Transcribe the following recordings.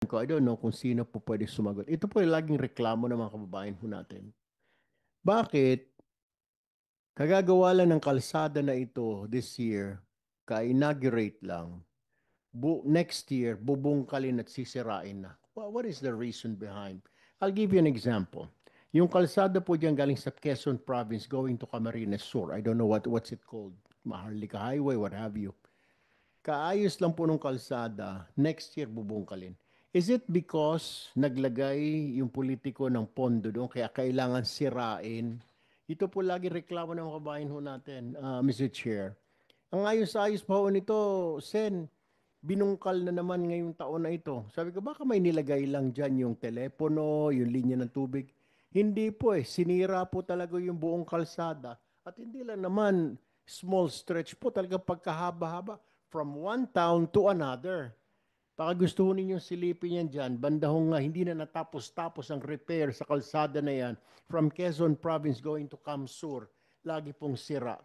ko, I don't know kung sino po pwede sumagot. Ito po yung laging reklamo ng mga kababayan po natin. Bakit kagagawa lang ng kalsada na ito this year, ka-inaugurate lang, next year, bubungkalin at sisirain na? What is the reason behind? I'll give you an example. Yung kalsada po dyan galing sa Quezon Province going to Camarines Sur. I don't know what's it called. Maharlika Highway, what have you. Kaayos lang po ng kalsada, next year bubungkalin. Is it because naglagay yung politiko ng pondo doon kaya kailangan sirain? Ito po lagi reklamo ng mga kabayan ho natin, Mr. Chair. Ang ayos-ayos pa ho nito, Sen, binungkal na naman ngayong taon na ito. Sabi ko, baka may nilagay lang dyan yung telepono, yung linya ng tubig. Hindi po sinira po talaga yung buong kalsada. At hindi lang naman small stretch po, talaga pagkahaba-haba from one town to another. Baka gusto ho ninyong silipin yan dyan, bandahong nga hindi na natapos-tapos ang repair sa kalsada na yan from Quezon Province going to Camsur. Lagi pong sira.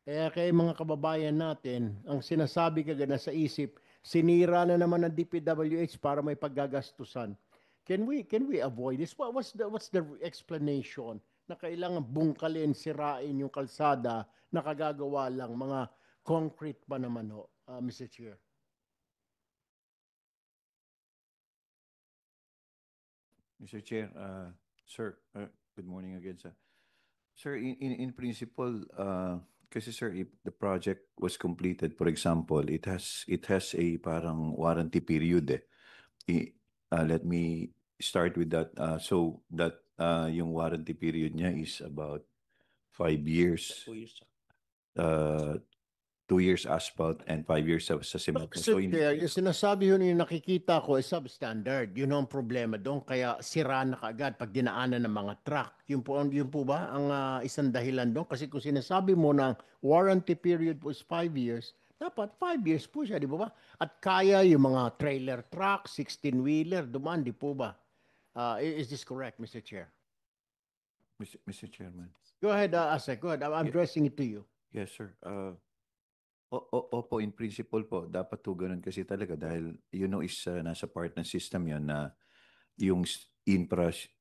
Kaya mga kababayan natin, ang sinasabi kagad na sa isip, sinira na naman ng DPWH para may paggagastusan. Can we avoid this? What's the explanation na kailangan bungkalin, sirain yung kalsada na kagagawa lang mga concrete pa naman ho, Mr. Chair? Mr. Chair, sir, good morning again, sir. Sir, in principle, kasi sir, if the project was completed, for example, it has a parang warranty period eh. Let me start with that. So that yung warranty period niya is about 5 years. 2 years. Uh, 2 years asphalt and 5 years sa cemento. Kasi yung sinasabi yun yung nakikita ko ay substandard. Yun ang problema doon. Kaya sira na kaagad pag dinaanan ng mga truck. Yun po ba ang isang dahilan doon? Kasi kung sinasabi mo na warranty period po is 5 years, dapat 5 years po siya, di ba ba? At kaya yung mga trailer truck, 16-wheeler, dumaan, di po ba? Is this correct, Mr. Chair? Mr. Chairman. Go ahead, Asek. Go ahead. I'm addressing it to you. Yes, sir. Opo, in principle po, dapat to ganun kasi talaga dahil is nasa part ng system yon na yung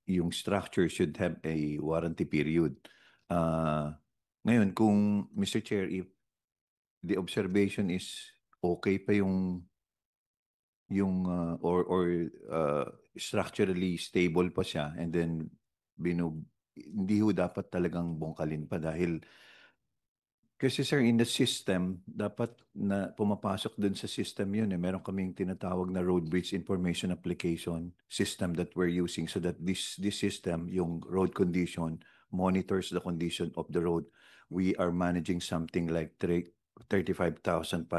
yung structure should have a warranty period. Ngayon, kung Mr. Chair, if the observation is okay pa or structurally stable pa siya and then hindi ho dapat talagang bungkalin pa dahil kasi sir, in the system, dapat na pumapasok dun sa system yun eh. Meron kaming tinatawag na road bridge information application system that we're using so that this system, yung road condition, monitors the condition of the road. We are managing something like 35,525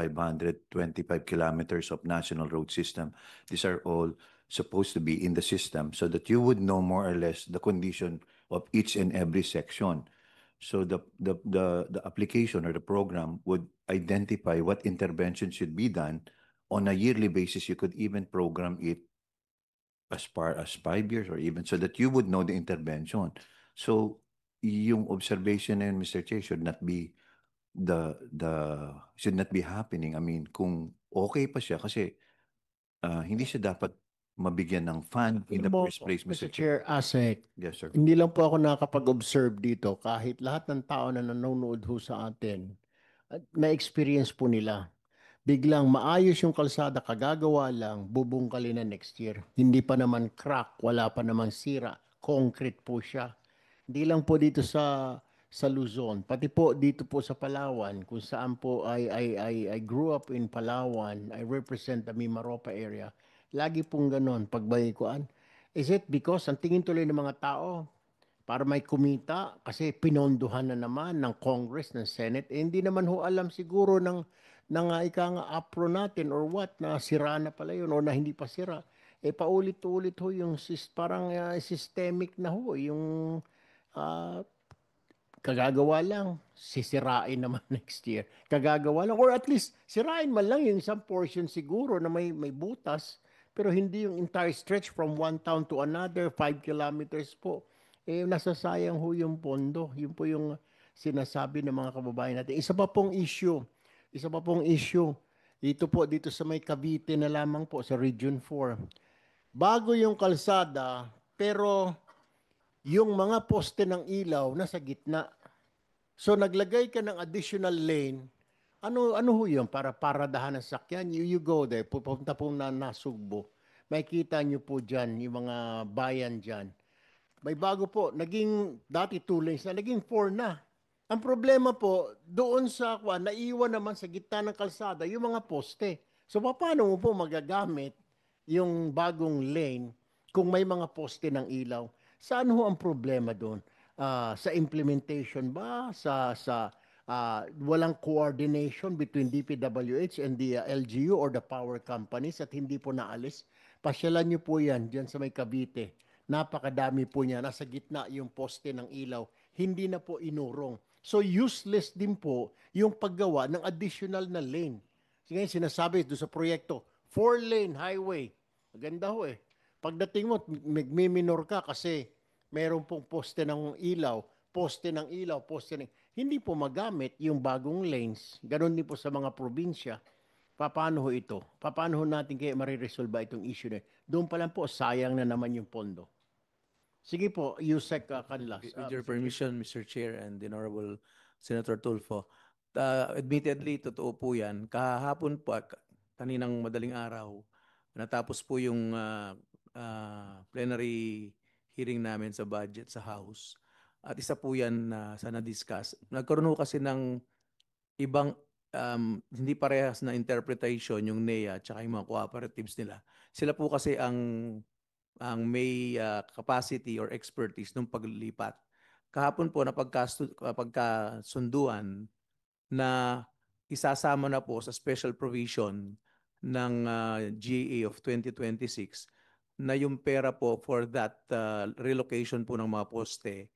kilometers of national road system. These are all supposed to be in the system so that you would know more or less the condition of each and every section. So the application or the program would identify what intervention should be done on a yearly basis. You could even program it as far as 5 years or even so that you would know the intervention. So yung observation na yun, Mr. Chair, should not be happening. I mean, kung okay pa siya kasi hindi siya dapat mabigyan ng fund in the first place, Mr. Mr. Chair. Chair, Asek, Yes, sir. hindi lang po ako nakakapag-observe dito. Kahit lahat ng tao na nanonood ho sa atin, at may experience po nila. Biglang maayos yung kalsada, kagagawa lang, bubungkalin na next year. Hindi pa naman crack, wala pa naman sira. Concrete po siya. Hindi lang po dito sa Luzon, pati po dito po sa Palawan, kung saan po I grew up in Palawan, I represent the Mimaropa area. Lagi pong ganon, pagbayikuan. Is it because ang tingin tuloy ng mga tao, para may kumita kasi pinondohan na naman ng Congress, ng Senate. Hindi naman ho alam siguro ng ika nga APRO natin or what, na sira na pala yun or na hindi pa sira. Paulit-ulit ho yung parang systemic na ho, yung ah, kagagawa lang, sisirain naman next year. Kagagawa lang, or at least sirain man lang yung isang portion siguro na may butas, pero hindi yung entire stretch from one town to another, 5 kilometers po. Nasasayang ho yung pondo. Yun po yung sinasabi ng mga kababayan natin. Isa pa pong issue, dito sa may Cavite na lamang po, sa Region 4. bago yung kalsada, pero yung mga poste ng ilaw nasa gitna. So naglagay ka ng additional lane. Ano ho yun? Para paradahan ng sakyan. You go there. Pupunta po na Nasugbo. Makikita nyo po dyan, yung mga bayan dyan. May bago po, naging dati 2 lanes na, naging 4 na. Ang problema po, doon sa naiwan naman sa gitna ng kalsada yung mga poste. So paano mo po magagamit yung bagong lane kung may mga poste ng ilaw? Saan ho ang problema doon? Sa implementation ba? Walang coordination between DPWH and the LGU or the power companies at hindi po naalis? Pasyalan niyo po yan dyan sa may Cavite. Napakadami po niya. Nasa gitna yung poste ng ilaw. Hindi na po inurong. So useless din po yung paggawa ng additional na lane. Ngayon sinasabi doon sa proyekto, 4-lane highway. Maganda ho eh. Pagdating mo, magmiminor ka kasi meron pong poste ng ilaw, poste ng... Hindi po magamit yung bagong lanes. Ganon din po sa mga probinsya. Paano ho ito? Paano ho natin kaya mariresolve itong issue na? Doon pa lang po, sayang na naman yung pondo. Sige po, Yusek Canlas. With your Mr. Chair. permission, Mr. Chair and the Honorable Senator Tulfo, admittedly, totoo po yan. Kahapon po, kaninang madaling araw, natapos po yung plenary hearing namin sa budget sa House. At isa po yan na sana discuss. Nagkaroon po kasi ng ibang hindi parehas na interpretation yung NEA at yung mga cooperatives nila. Sila po kasi ang may capacity or expertise nung paglipat. Kahapon po napagkasunduan na isasama na po sa special provision ng GA of 2026 na yung pera po for that relocation po ng mga poste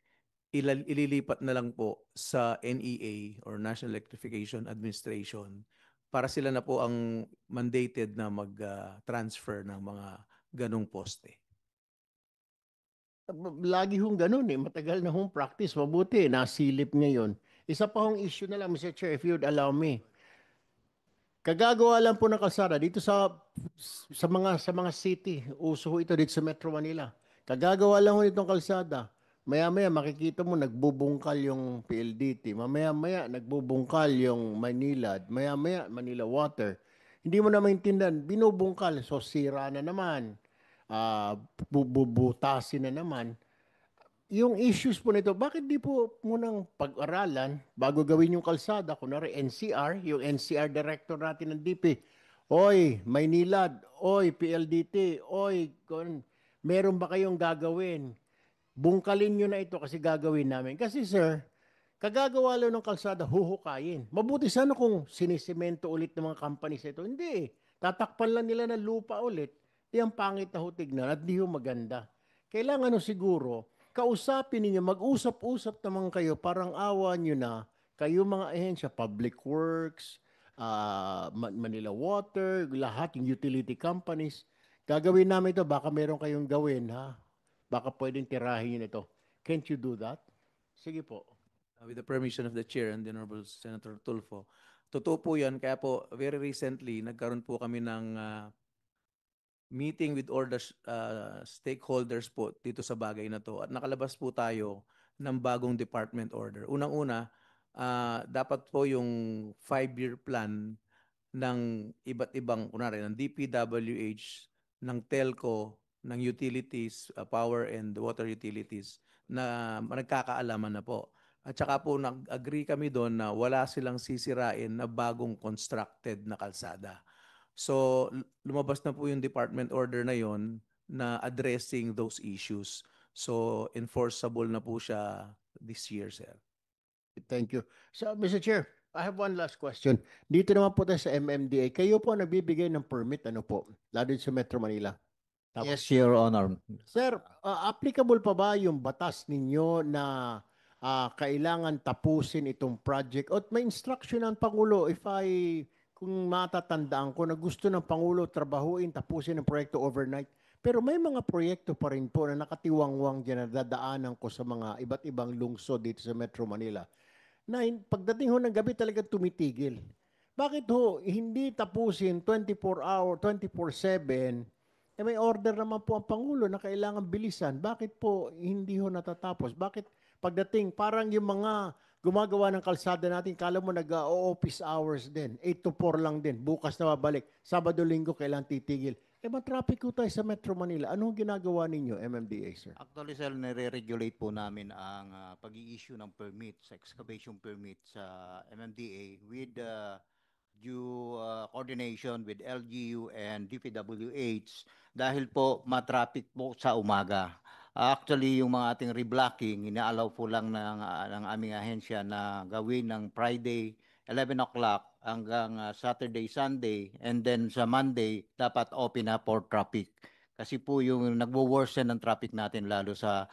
ililipat na lang po sa NEA or National Electrification Administration para sila na po ang mandated na mag-transfer ng mga ganong poste. Lagi hong ganun eh. Matagal na hong practice. Mabuti, nasilip ngayon. Isa pa hong issue na lang, Mr. Chair, if you'd allow me. Kagagawa lang po ng kalsada dito sa mga city. Uso ho ito dito sa Metro Manila. Kagagawa lang ho itong kalsada. Maya-maya makikita mo nagbubungkal yung PLDT. Mamaya-maya nagbubungkal yung Manila. Maya-maya Manila Water. Hindi mo na maintindihan, binubungkal. So sira na naman. Bubutasin na naman. Yung issues po nito, bakit di po munang pag-aralan bago gawin yung kalsada? Kunwari NCR, yung NCR director natin ng DP. Oy, Maynilad. Oy, PLDT. Oy, meron ba kayong gagawin? Bungkalin nyo na ito kasi gagawin namin. Kasi sir, kagagawa lang ng kalsada, huhukayin. Mabuti sana kung sinisemento ulit ng mga companies ito. Hindi. Tatakpan lang nila ng lupa ulit. Di ang pangit na tignan at di yung maganda. Kailangan siguro, kausapin ninyo, mag-usap-usap naman kayo, parang awa nyo na, kayo mga ahensya, Public Works, Manila Water, lahat, yung utility companies. Gagawin namin ito, baka meron kayong gawin, ha? Baka pwedeng tirahin yun ito. Can't you do that? Sige po. With the permission of the Chair and the Honorable Senator Tulfo, totoo po yan. Kaya po, very recently, nagkaroon po kami ng meeting with all the stakeholders po dito sa bagay na to. At nakalabas po tayo ng bagong department order. Unang-una, dapat po yung 5-year plan ng iba't ibang, kunwari, ng DPWH, ng telco, ng utilities, power and water utilities na nagkakaalaman na po. At saka po nag-agree kami doon na wala silang sisirain na bagong constructed na kalsada. So lumabas na po yung department order na yon na addressing those issues. So enforceable na po siya this year, sir. Thank you. So, Mr. Chair, I have one last question. Dito naman po tayo sa MMDA. Kayo po ang nagbibigay ng permit, ano po? Lalo sa Metro Manila. Tapos, Yes, Your Honor. Sir, applicable pa ba yung batas ninyo na kailangan tapusin itong project? At may instruction ng Pangulo, kung matatandaan ko, na gusto ng Pangulo trabahuin, tapusin ang proyekto overnight. Pero may mga proyekto pa rin po na nakatiwangwang dyan na dadaanan ko sa mga iba't ibang lungsod dito sa Metro Manila. Na pagdating ho ng gabi talaga tumitigil. Bakit ho hindi tapusin 24 hour, 24/7, Eh may order naman po ang Pangulo na kailangan bilisan. Bakit po hindi ho natatapos? Bakit pagdating parang yung mga gumagawa ng kalsada natin, kala mo nag-office hours din. 8 to 4 lang din. Bukas na babalik. Sabado, linggo, kailangan titigil. Eh matraffic ko tayo sa Metro Manila. Anong ginagawa ninyo, MMDA, sir? Actually, sir, nire-regulate po namin ang pag-i-issue ng permit, sa excavation permit sa MMDA with due coordination with LGU and DPWH dahil po matraffic po sa umaga. Actually, yung mga ating reblocking, inaalaw po lang ng aming ahensya na gawin ng Friday 11 o'clock hanggang Saturday, Sunday, and then sa Monday, dapat open na for traffic. Kasi po yung nagwo-worsen ng traffic natin lalo sa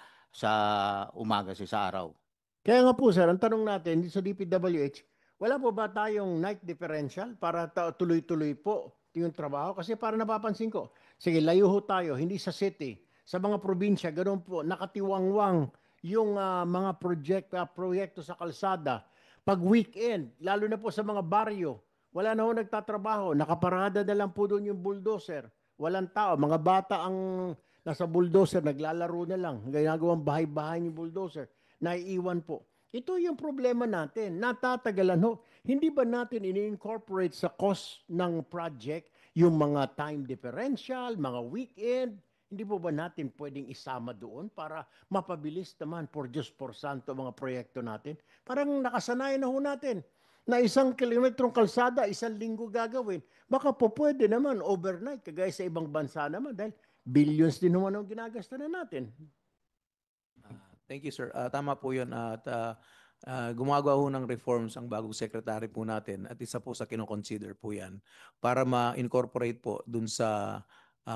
umaga sa araw. Kaya nga po, sir, ang tanong natin sa DPWH, wala po ba tayong night differential para tuloy-tuloy po yung trabaho? Kasi para napapansin ko, sige, layo ho tayo, hindi sa city. Sa mga probinsya, ganoon po, nakatiwangwang yung mga proyekto sa kalsada. Pag weekend, lalo na po sa mga baryo, wala na ho nagtatrabaho, nakaparada na lang po doon yung bulldozer. Walang tao, mga bata ang nasa bulldozer, naglalaro na lang, ginagawang bahay-bahay yung bulldozer, naiiwan po. Ito yung problema natin, natatagalan ho. Hindi ba natin ini-incorporate sa cost ng project yung mga time differential, mga weekend? Hindi po ba natin pwedeng isama doon para mapabilis naman for just for santo mga proyekto natin? Parang nakasanayan na ho natin na 1 kilometrong kalsada, 1 linggo gagawin. Baka po pwede naman overnight, kagaya sa ibang bansa naman dahil billions din naman ang ginagasta na natin. Thank you, sir. Tama po yun. At gumagawa ho ng reforms ang bagong secretary po natin at isa po sa kinoconsider po yan para ma-incorporate po dun sa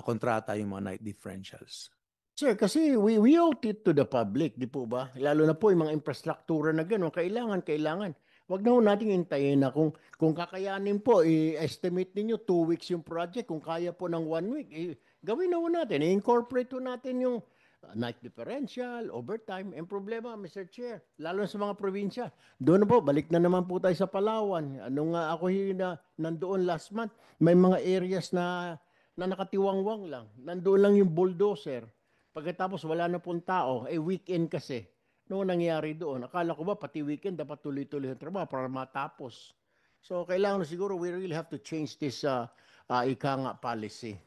kontrata yung mga night differentials. Sir, kasi we owe it to the public, di po ba? Lalo na po yung mga infrastruktura na gano'n, kailangan. Wag na ho natin hintayin na kung kakayanin po, i-estimate ninyo 2 weeks yung project. Kung kaya po ng 1 week, gawin na ho natin. I-incorporate ho natin yung night differential, overtime. Ang problema, Mr. Chair, lalo na sa mga probinsya. Doon na po, balik na naman po tayo sa Palawan. Anong ako nandoon last month, may mga areas na nakatiwangwang lang. Nandoon lang yung bulldozer. Pagkatapos wala na pong tao, weekend kasi. Noong nangyari doon, akala ko ba pati weekend dapat tuloy-tuloy ang trabaho para matapos. So kailangan siguro we really have to change this ika nga policy.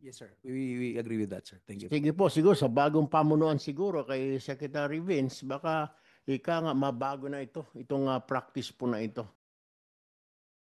Yes, sir. We agree with that, sir. Thank you. Sige po, siguro sa bagong pamunuan siguro kay Secretary Vince, baka ika nga mabago na itong practice po na ito.